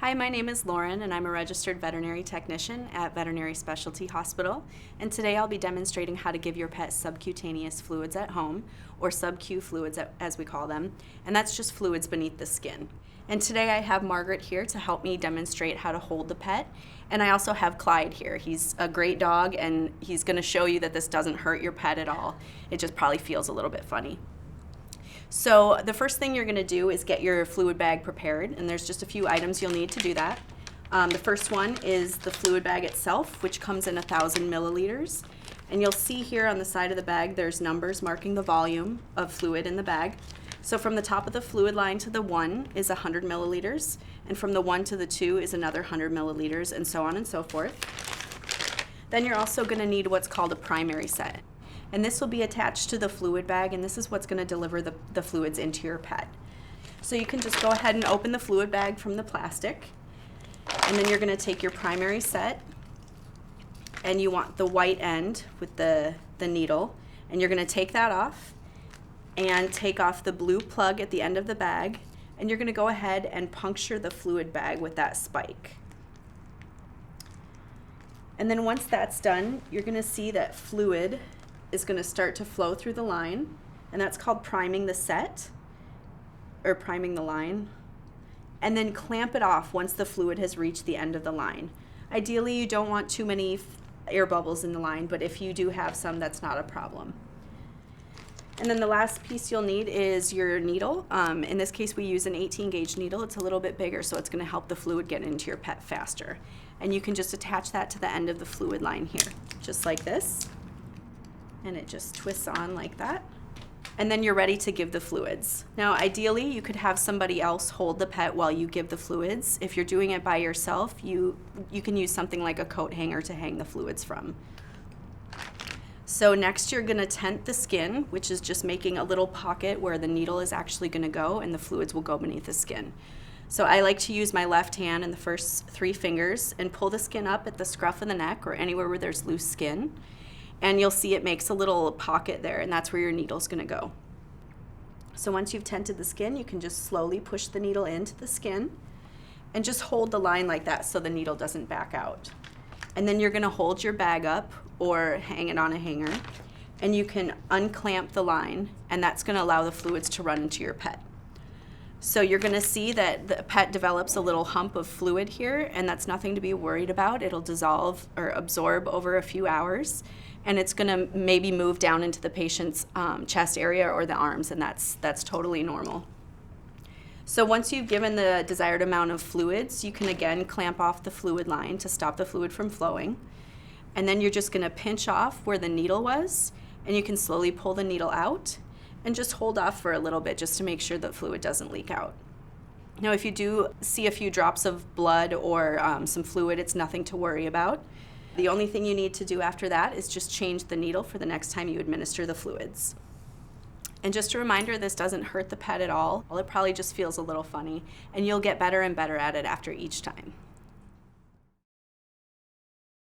Hi, my name is Lauren and I'm a registered veterinary technician at Veterinary Specialty Hospital, and today I'll be demonstrating how to give your pet subcutaneous fluids at home, or SubQ fluids as we call them, and that's just fluids beneath the skin. And today I have Margaret here to help me demonstrate how to hold the pet, and I also have Clyde here. He's a great dog and he's going to show you that this doesn't hurt your pet at all. It just probably feels a little bit funny. So the first thing you're going to do is get your fluid bag prepared, and there's just a few items you'll need to do that. The first one is the fluid bag itself, which comes in 1,000 milliliters. And you'll see here on the side of the bag there's numbers marking the volume of fluid in the bag. So from the top of the fluid line to the 1 is 100 milliliters, and from the 1 to the 2 is another 100 milliliters, and so on and so forth. Then you're also going to need what's called a primary set. And this will be attached to the fluid bag, and this is what's going to deliver the fluids into your pet. So you can just go ahead and open the fluid bag from the plastic, and then you're going to take your primary set, and you want the white end with the needle, and you're going to take that off and take off the blue plug at the end of the bag, and you're going to go ahead and puncture the fluid bag with that spike. And then once that's done, you're going to see that fluid is going to start to flow through the line, and that's called priming the set, or priming the line. And then clamp it off once the fluid has reached the end of the line. Ideally, you don't want too many air bubbles in the line, but if you do have some, that's not a problem. And then the last piece you'll need is your needle. In this case, we use an 18 gauge needle. It's a little bit bigger, so it's going to help the fluid get into your pet faster. And you can just attach that to the end of the fluid line here, just like this. And it just twists on like that. And then you're ready to give the fluids. Now, ideally, you could have somebody else hold the pet while you give the fluids. If you're doing it by yourself, you can use something like a coat hanger to hang the fluids from. So next, you're going to tent the skin, which is just making a little pocket where the needle is actually going to go, and the fluids will go beneath the skin. So I like to use my left hand and the first 3 fingers and pull the skin up at the scruff of the neck or anywhere where there's loose skin. And you'll see it makes a little pocket there, and that's where your needle's going to go. So once you've tented the skin, you can just slowly push the needle into the skin and just hold the line like that so the needle doesn't back out. And then you're going to hold your bag up or hang it on a hanger, and you can unclamp the line, and that's going to allow the fluids to run into your pet. So you're going to see that the pet develops a little hump of fluid here, and that's nothing to be worried about. It'll dissolve or absorb over a few hours, and it's going to maybe move down into the patient's chest area or the arms, and that's totally normal. So once you've given the desired amount of fluids, you can again clamp off the fluid line to stop the fluid from flowing. And then you're just going to pinch off where the needle was, and you can slowly pull the needle out and just hold off for a little bit just to make sure the fluid doesn't leak out. Now, if you do see a few drops of blood or some fluid, it's nothing to worry about. The only thing you need to do after that is just change the needle for the next time you administer the fluids. And just a reminder, this doesn't hurt the pet at all. It probably just feels a little funny, and you'll get better and better at it after each time.